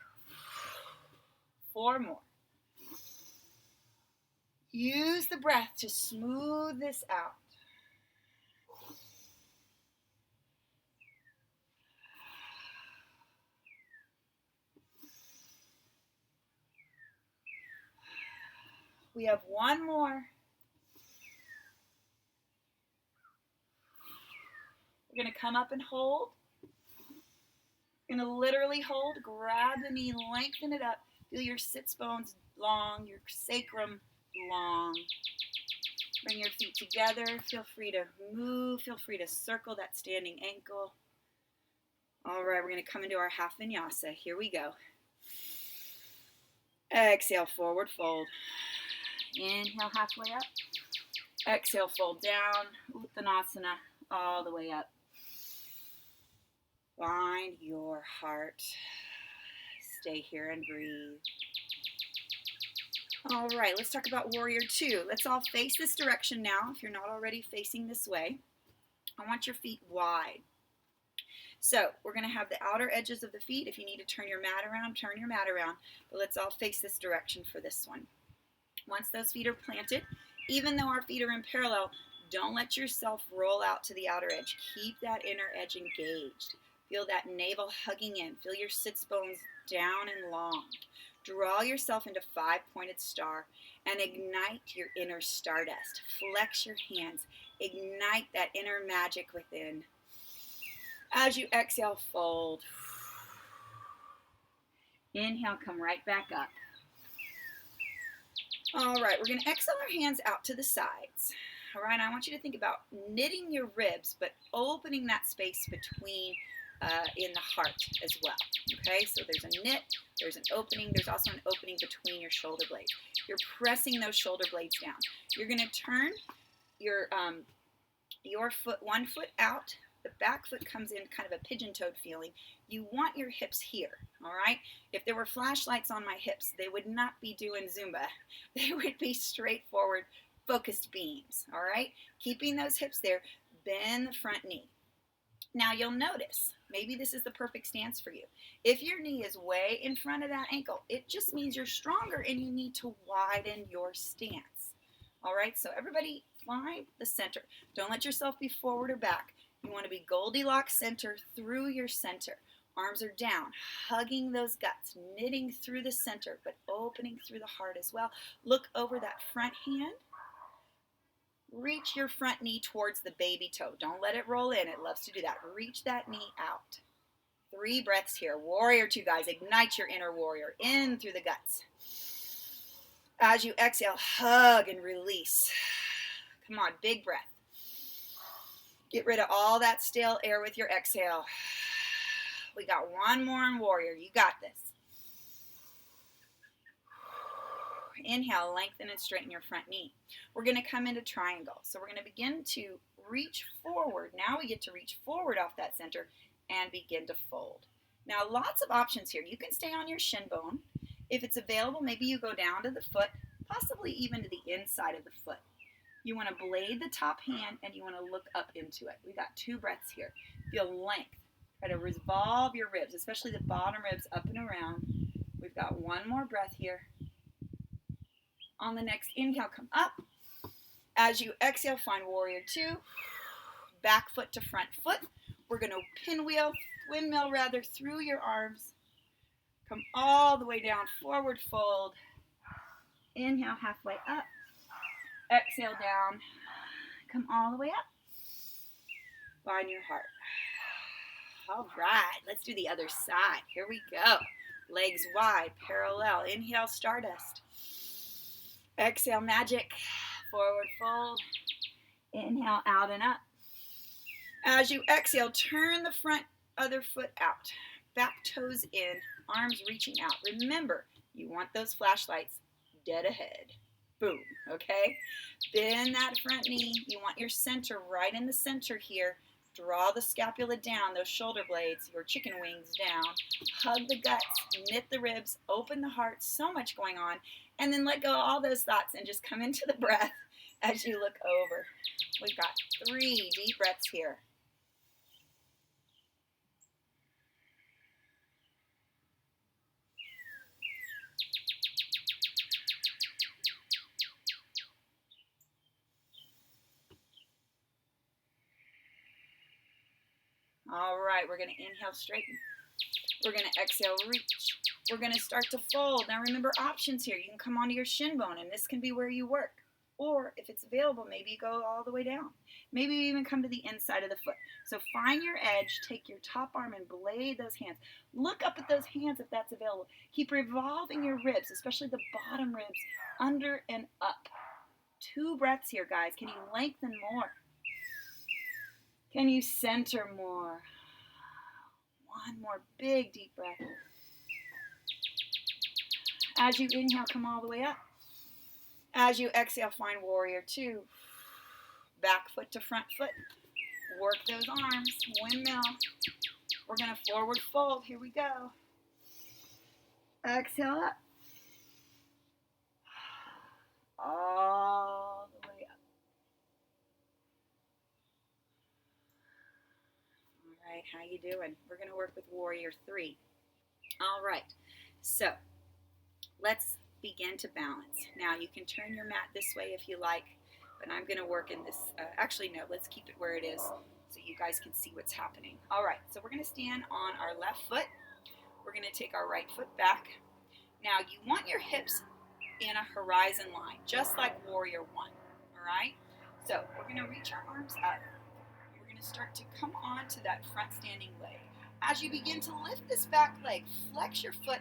4 more. Use the breath to smooth this out. We have 1 more. We're going to come up and hold. We're going to literally hold. Grab the knee, lengthen it up. Feel your sits bones long, your sacrum long. Bring your feet together. Feel free to move. Feel free to circle that standing ankle. All right, we're going to come into our half vinyasa. Here we go. Exhale, forward fold. Inhale, halfway up. Exhale, fold down. Uttanasana, all the way up. Find your heart. Stay here and breathe. All right, let's talk about Warrior Two. Let's all face this direction now. If you're not already facing this way, I want your feet wide. So we're going to have the outer edges of the feet. If you need to turn your mat around, turn your mat around. But let's all face this direction for this one. Once those feet are planted, even though our feet are in parallel, don't let yourself roll out to the outer edge. Keep that inner edge engaged. Feel that navel hugging in. Feel your sits bones down and long. Draw yourself into 5-pointed star and ignite your inner stardust. Flex your hands. Ignite that inner magic within. As you exhale, fold. Inhale, come right back up. All right, we're going to exhale our hands out to the sides. All right, I want you to think about knitting your ribs, but opening that space between in the heart as well. Okay, so there's a knit, there's an opening, there's also an opening between your shoulder blades. You're pressing those shoulder blades down. You're going to turn your foot, 1 foot out. The back foot comes in kind of a pigeon-toed feeling. You want your hips here, all right? If there were flashlights on my hips, they would not be doing Zumba. They would be straightforward, focused beams, all right? Keeping those hips there, bend the front knee. Now you'll notice, maybe this is the perfect stance for you. If your knee is way in front of that ankle, it just means you're stronger and you need to widen your stance. All right, so everybody find the center. Don't let yourself be forward or back. You want to be Goldilocks center through your center. Arms are down, hugging those guts, knitting through the center, but opening through the heart as well. Look over that front hand. Reach your front knee towards the baby toe. Don't let it roll in. It loves to do that. Reach that knee out. 3 breaths here. Warrior Two, guys. Ignite your inner warrior. In through the guts. As you exhale, hug and release. Come on, big breath. Get rid of all that stale air with your exhale. We got 1 more in Warrior. You got this. Inhale, lengthen and straighten your front knee. We're going to come into triangle. So we're going to begin to reach forward. Now we get to reach forward off that center and begin to fold. Now lots of options here. You can stay on your shin bone. If it's available, maybe you go down to the foot, possibly even to the inside of the foot. You want to blade the top hand and you want to look up into it. We got 2 breaths here. Feel length. Try to revolve your ribs, especially the bottom ribs up and around. We've got 1 more breath here. On the next inhale, come up. As you exhale, find Warrior Two. Back foot to front foot. We're going to windmill through your arms. Come all the way down, forward fold. Inhale, halfway up. Exhale down. Come all the way up. Find your heart. All right, let's do the other side. Here we go. Legs wide, parallel. Inhale, stardust. Exhale, magic. Forward fold. Inhale, out and up. As you exhale, turn the front other foot out. Back toes in, arms reaching out. Remember, You want those flashlights dead ahead. Boom, okay? Bend that front knee. You want your center right in the center here. Draw the scapula down, those shoulder blades, your chicken wings down. Hug the guts, knit the ribs, open the heart, so much going on. And then let go of all those thoughts and just come into the breath as you look over. We've got 3 deep breaths here. All right, we're going to inhale, straighten. We're going to exhale, reach. We're going to start to fold. Now remember options here. You can come onto your shin bone, and this can be where you work. Or if it's available, maybe you go all the way down. Maybe you even come to the inside of the foot. So find your edge, take your top arm and blade those hands. Look up at those hands if that's available. Keep revolving your ribs, especially the bottom ribs, under and up. 2 breaths here, guys. Can you lengthen more? Can you center more? 1 more big deep breath. As you inhale, come all the way up. As you exhale, find warrior 2. Back foot to front foot. Work those arms. Windmill. We're going to forward fold. Here we go. Exhale up. All the way up. All right, how you doing? We're going to work with warrior 3. All right, so let's begin to balance. Now you can turn your mat this way if you like, but I'm going to work in this. Actually, no, let's keep it where it is so you guys can see what's happening. All right, so we're going to stand on our left foot. We're going to take our right foot back. Now you want your hips in a horizon line, just like warrior 1. All right, so we're going to reach our arms up. We're going to start to come on to that front standing leg. As you begin to lift this back leg, flex your foot.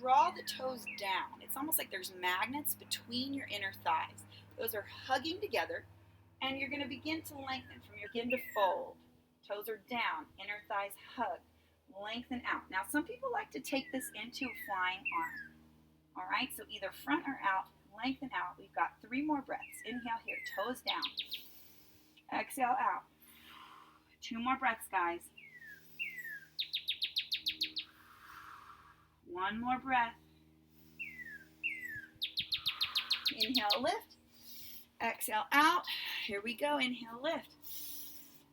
Draw the toes down. It's almost like there's magnets between your inner thighs. Those are hugging together, and you're going to begin to lengthen from your begin to fold. Toes are down, inner thighs hug, lengthen out. Now, some people like to take this into a flying arm. All right, so either front or out, lengthen out. We've got 3 more breaths. Inhale here, toes down. Exhale out. 2 more breaths, guys. 1 more breath. Inhale, lift. Exhale, out. Here we go. Inhale, lift.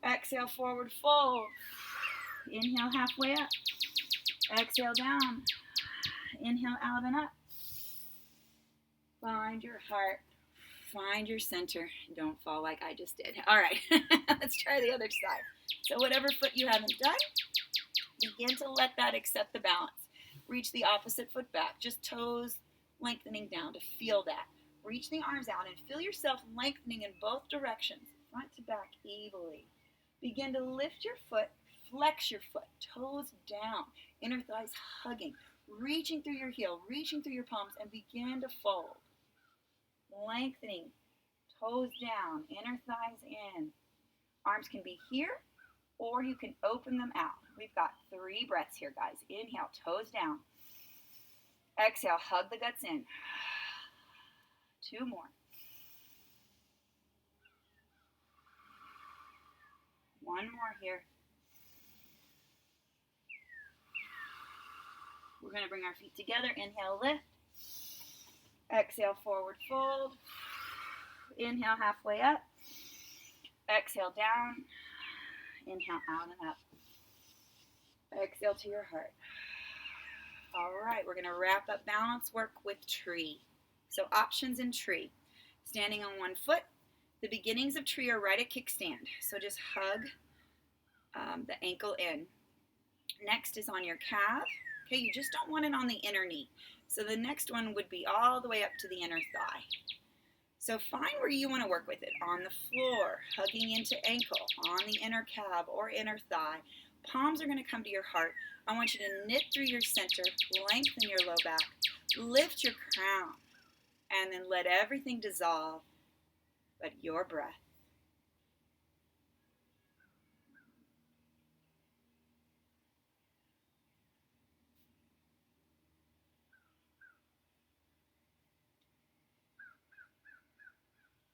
Exhale, forward fold. Inhale, halfway up. Exhale, down. Inhale, out and up. Find your heart. Find your center. Don't fall like I just did. All right. Let's try the other side. So whatever foot you haven't done, begin to let that accept the balance. Reach the opposite foot back, just toes lengthening down to feel that. Reach the arms out and feel yourself lengthening in both directions, front to back evenly. Begin to lift your foot, flex your foot, toes down, inner thighs hugging, reaching through your heel, reaching through your palms, and begin to fold. Lengthening, toes down, inner thighs in. Arms can be here, or you can open them out. We've got 3 breaths here, guys. Inhale, toes down. Exhale, hug the guts in. 2 more. 1 more here. We're going to bring our feet together. Inhale, lift. Exhale, forward fold. Inhale, halfway up. Exhale, down. Inhale, out and up. Exhale to your heart. All right, we're going to wrap up balance work with tree. So options in tree. Standing on 1 foot. The beginnings of tree are right at kickstand. So just hug the ankle in. Next is on your calf. Okay, you just don't want it on the inner knee. So the next one would be all the way up to the inner thigh. So find where you want to work with it. On the floor, hugging into ankle, on the inner calf or inner thigh. Palms are going to come to your heart. I want you to knit through your center, lengthen your low back, lift your crown, and then let everything dissolve but your breath.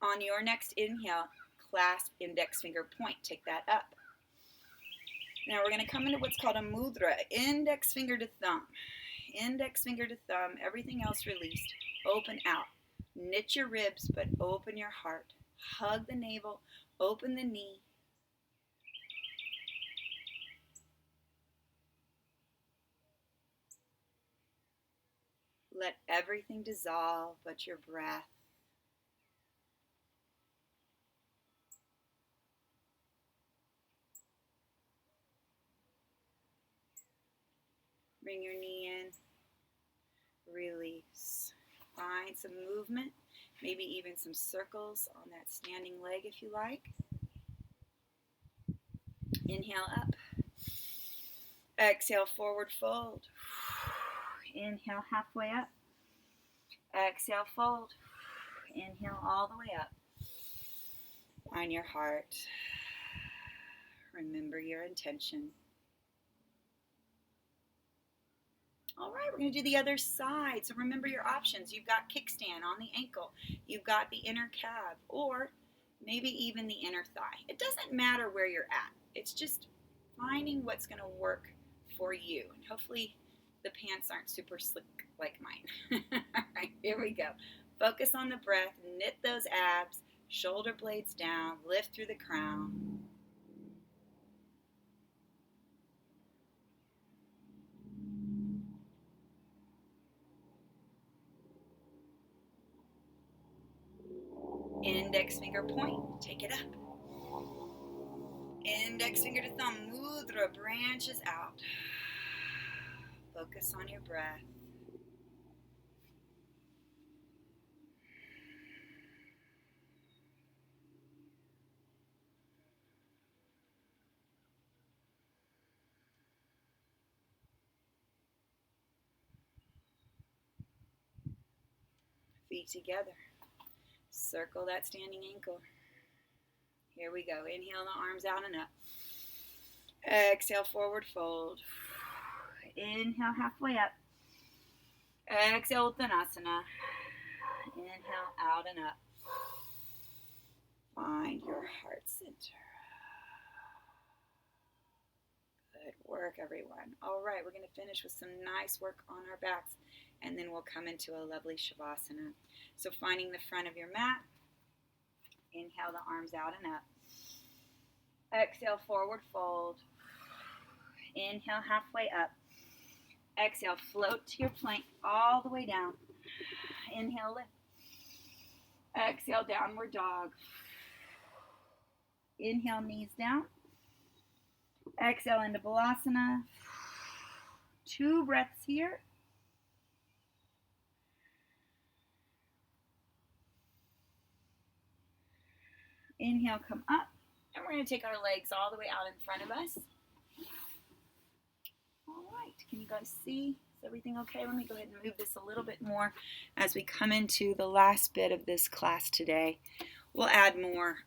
On your next inhale, clasp index finger point. Take that up. Now we're going to come into what's called a mudra. Index finger to thumb. Index finger to thumb. Everything else released. Open out. Knit your ribs, but open your heart. Hug the navel. Open the knee. Let everything dissolve but your breath. Bring your knee in. Release. Find some movement. Maybe even some circles on that standing leg if you like. Inhale up. Exhale, forward fold. Inhale, halfway up. Exhale, fold. Inhale all the way up. Find your heart. Remember your intention. All right, we're going to do the other side. So remember your options. You've got kickstand on the ankle. You've got the inner calf, or maybe even the inner thigh. It doesn't matter where you're at. It's just finding what's going to work for you. And hopefully the pants aren't super slick like mine. All right, here we go. Focus on the breath. Knit those abs. Shoulder blades down. Lift through the crown. Index finger point. Take it up. Index finger to thumb. Mudra branches out. Focus on your breath. Feet together. Circle that standing ankle. Here we go. Inhale the arms out and up. Exhale, forward fold. Inhale, halfway up. Exhale, Tadasana. Inhale, out and up. Find your heart center. Good work, everyone. All right, we're going to finish with some nice work on our backs, and then we'll come into a lovely Shavasana. So finding the front of your mat. Inhale the arms out and up. Exhale, forward fold. Inhale, halfway up. Exhale, float to your plank all the way down. Inhale, lift. Exhale, downward dog. Inhale, knees down. Exhale into Balasana. 2 breaths here. Inhale, come up. And we're going to take our legs all the way out in front of us. All right, can you guys see? Is everything okay? Let me go ahead and move this a little bit more as we come into the last bit of this class today. We'll add more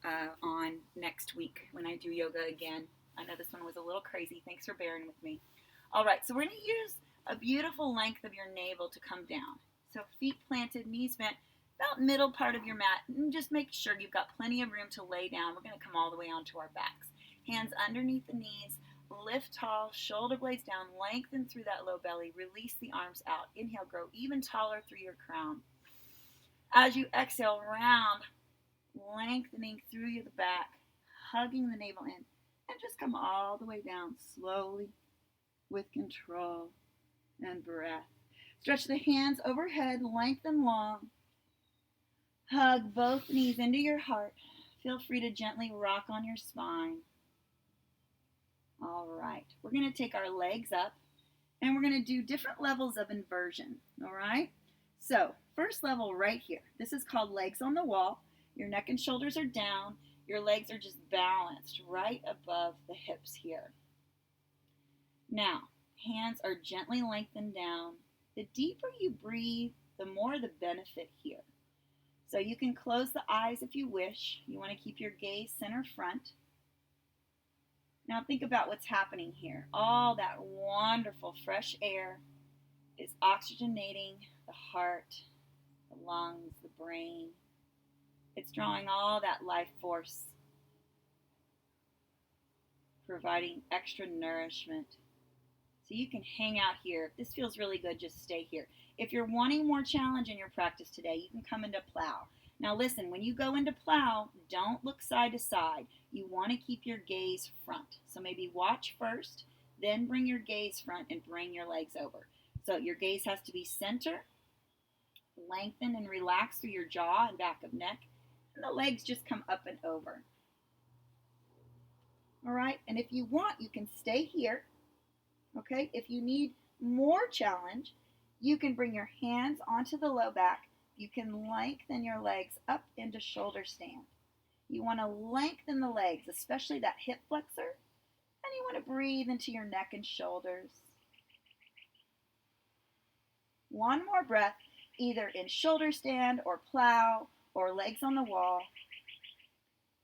on next week when I do yoga again. I know this one was a little crazy. Thanks for bearing with me. All right, so we're going to use a beautiful length of your navel to come down. So feet planted, knees bent, about middle part of your mat. And just make sure you've got plenty of room to lay down. We're going to come all the way onto our backs. Hands underneath the knees. Lift tall, shoulder blades down, lengthen through that low belly, release the arms out. Inhale, grow even taller through your crown. As you exhale, round, lengthening through the back, hugging the navel in, and just come all the way down slowly with control and breath. Stretch the hands overhead, lengthen long. Hug both knees into your heart. Feel free to gently rock on your spine. All right, we're going to take our legs up and we're going to do different levels of inversion, all right? So, first level right here. This is called legs on the wall. Your neck and shoulders are down. Your legs are just balanced right above the hips here. Now, hands are gently lengthened down. The deeper you breathe, the more the benefit here. So you can close the eyes if you wish. You want to keep your gaze center front. Now think about what's happening here. All that wonderful fresh air is oxygenating the heart, the lungs, the brain. It's drawing all that life force, providing extra nourishment. So you can hang out here. If this feels really good, just stay here. If you're wanting more challenge in your practice today, you can come into plow. Now listen, when you go into plow, don't look side to side. You want to keep your gaze front. So maybe watch first, then bring your gaze front and bring your legs over. So your gaze has to be center, lengthen and relax through your jaw and back of neck, and the legs just come up and over. All right, and if you want, you can stay here. Okay, if you need more challenge, you can bring your hands onto the low back. You can lengthen your legs up into shoulder stand. You want to lengthen the legs, especially that hip flexor, and you want to breathe into your neck and shoulders. One more breath, either in shoulder stand or plow or legs on the wall,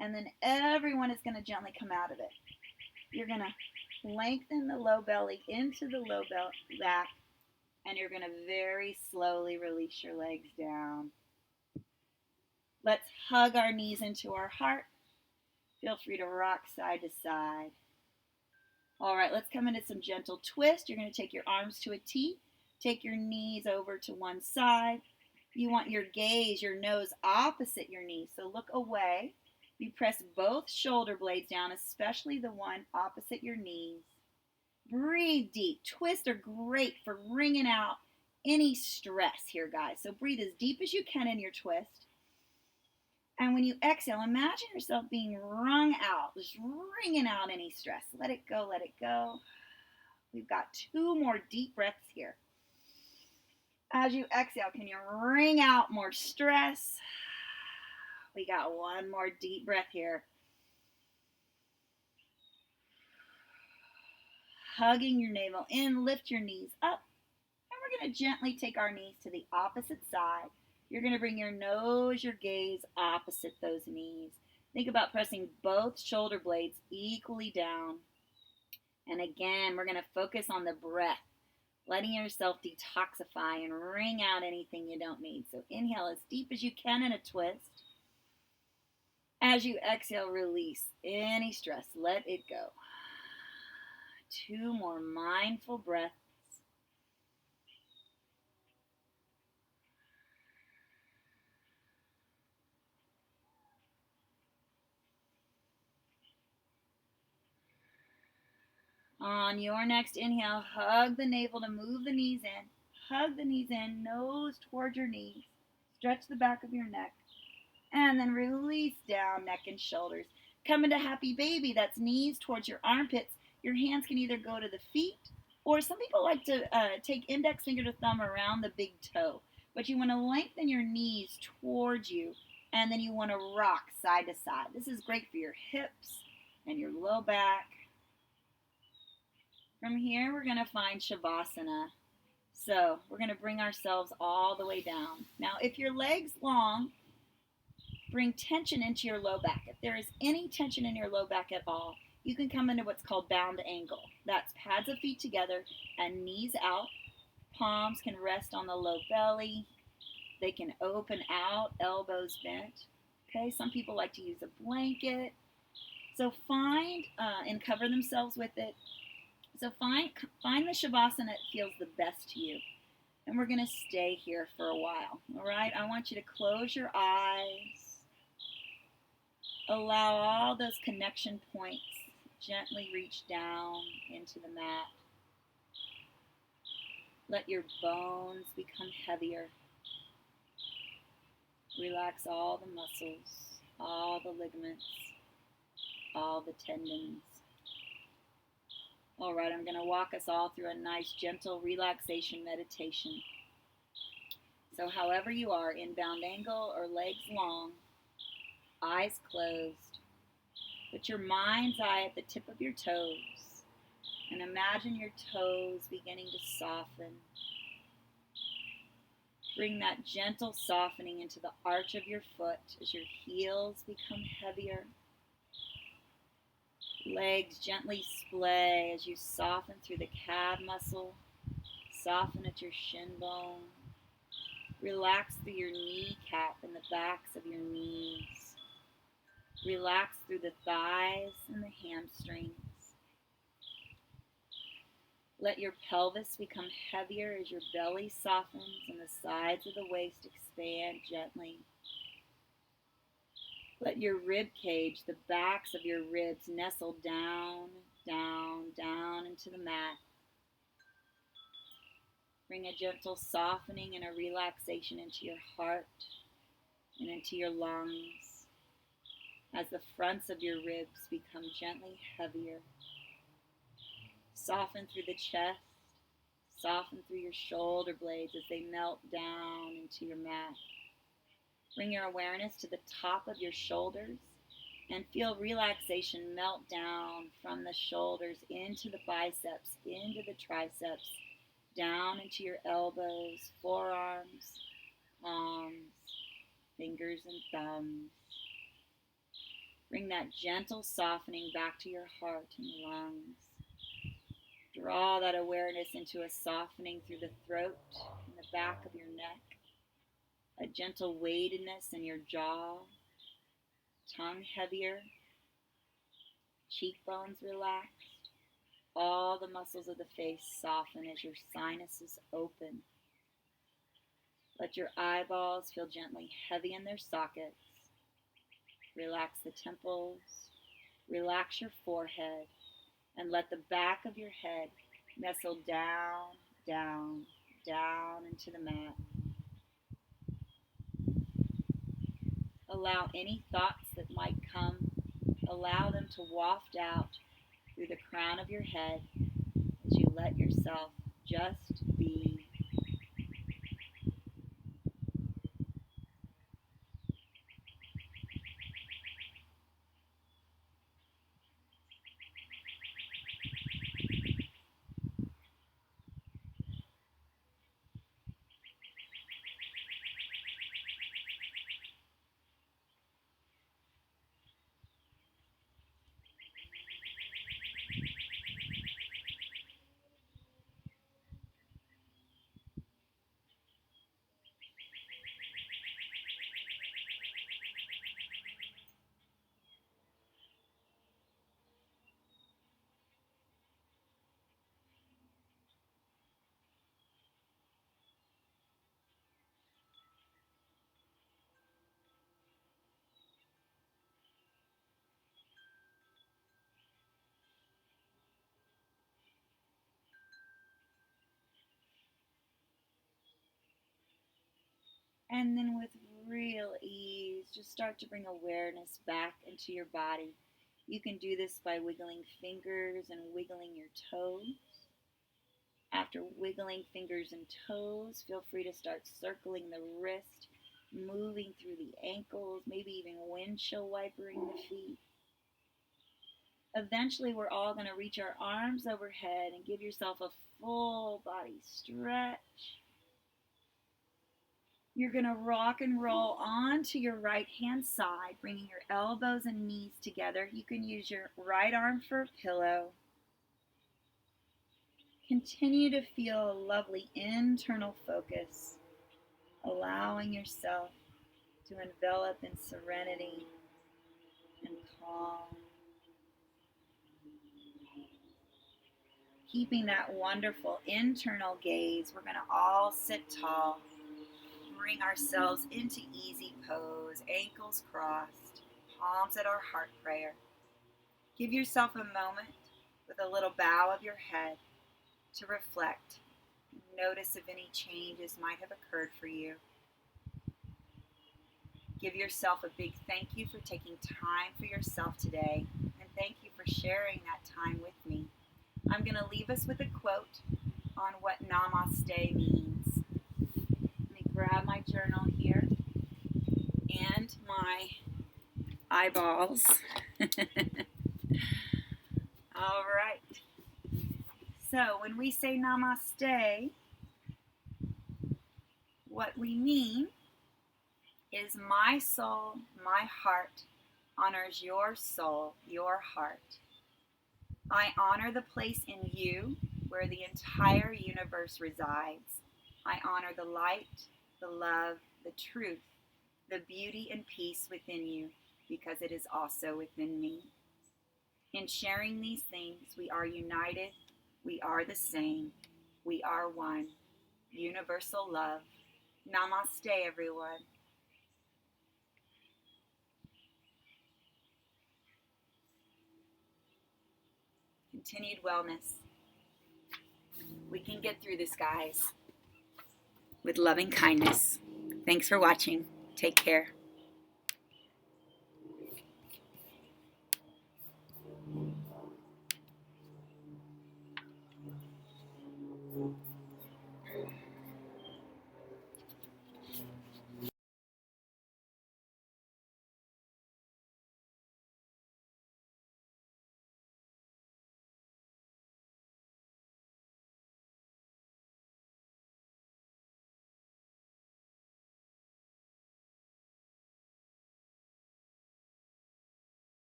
and then everyone is going to gently come out of it. You're going to lengthen the low belly into the low back, and you're going to very slowly release your legs down. Let's hug our knees into our heart. Feel free to rock side to side. All right, let's come into some gentle twist. You're going to take your arms to a T. Take your knees over to one side. You want your gaze, your nose opposite your knees, so look away. You press both shoulder blades down, especially the one opposite your knees. Breathe deep. Twists are great for wringing out any stress here, guys. So breathe as deep as you can in your twist. And when you exhale, imagine yourself being wrung out, just wringing out any stress. Let it go, let it go. We've got 2 more deep breaths here. As you exhale, can you wring out more stress? We got 1 more deep breath here. Hugging your navel in, lift your knees up. And we're going to gently take our knees to the opposite side. You're going to bring your nose, your gaze opposite those knees. Think about pressing both shoulder blades equally down. And again, we're going to focus on the breath, letting yourself detoxify and wring out anything you don't need. So inhale as deep as you can in a twist. As you exhale, release any stress. Let it go. 2 more mindful breaths. On your next inhale, hug the navel to move the knees in. Hug the knees in, nose toward your knees. Stretch the back of your neck. And then release down, neck and shoulders. Come into happy baby. That's knees towards your armpits. Your hands can either go to the feet, or some people like to take index finger to thumb around the big toe. But you want to lengthen your knees towards you, and then you want to rock side to side. This is great for your hips and your low back. From here, we're going to find Shavasana. So we're going to bring ourselves all the way down. Now, if your leg's long, bring tension into your low back. If there is any tension in your low back at all, you can come into what's called bound angle. That's pads of feet together and knees out. Palms can rest on the low belly. They can open out, elbows bent. Okay, some people like to use a blanket. So find and cover themselves with it. So find the Shavasana that feels the best to you. And we're going to stay here for a while. All right, I want you to close your eyes. Allow all those connection points gently reach down into the mat. Let your bones become heavier. Relax all the muscles, all the ligaments, all the tendons. All right, I'm going to walk us all through a nice, gentle relaxation meditation. So however you are, in bound angle or legs long, eyes closed, put your mind's eye at the tip of your toes and imagine your toes beginning to soften. Bring that gentle softening into the arch of your foot as your heels become heavier. Legs gently splay as you soften through the calf muscle. Soften at your shin bone. Relax through your kneecap and the backs of your knees. Relax through the thighs and the hamstrings. Let your pelvis become heavier as your belly softens and the sides of the waist expand gently. Let your rib cage, the backs of your ribs, nestle down, down, down into the mat. Bring a gentle softening and a relaxation into your heart and into your lungs as the fronts of your ribs become gently heavier. Soften through the chest, soften through your shoulder blades as they melt down into your mat. Bring your awareness to the top of your shoulders and feel relaxation melt down from the shoulders into the biceps, into the triceps, down into your elbows, forearms, palms, fingers and thumbs. Bring that gentle softening back to your heart and lungs. Draw that awareness into a softening through the throat and the back of your neck. A gentle weightedness in your jaw, tongue heavier, cheekbones relaxed. All the muscles of the face soften as your sinuses open. Let your eyeballs feel gently heavy in their sockets. Relax the temples, relax your forehead, and let the back of your head nestle down, down, down into the mat. Allow any thoughts that might come, allow them to waft out through the crown of your head as you let yourself just be. And then with real ease, just start to bring awareness back into your body. You can do this by wiggling fingers and wiggling your toes. After wiggling fingers and toes, feel free to start circling the wrist, moving through the ankles, maybe even windshield wipering the feet. Eventually, we're all going to reach our arms overhead and give yourself a full body stretch. You're going to rock and roll onto your right hand side, bringing your elbows and knees together. You can use your right arm for a pillow. Continue to feel a lovely internal focus, allowing yourself to envelop in serenity and calm. Keeping that wonderful internal gaze, we're going to all sit tall. Bring ourselves into easy pose, ankles crossed, palms at our heart prayer. Give yourself a moment with a little bow of your head to reflect. Notice if any changes might have occurred for you. Give yourself a big thank you for taking time for yourself today, and thank you for sharing that time with me. I'm going to leave us with a quote on what Namaste means. Let me grab my journal here and my eyeballs. All right. So when we say Namaste, what we mean is my soul, my heart honors your soul, your heart. I honor the place in you where the entire universe resides. I honor the light, the love, the truth, the beauty and peace within you, because it is also within me. In sharing these things, we are united, we are the same, we are one. Universal love. Namaste, everyone. Continued wellness. We can get through this, guys, with loving kindness. Thanks for watching. Take care.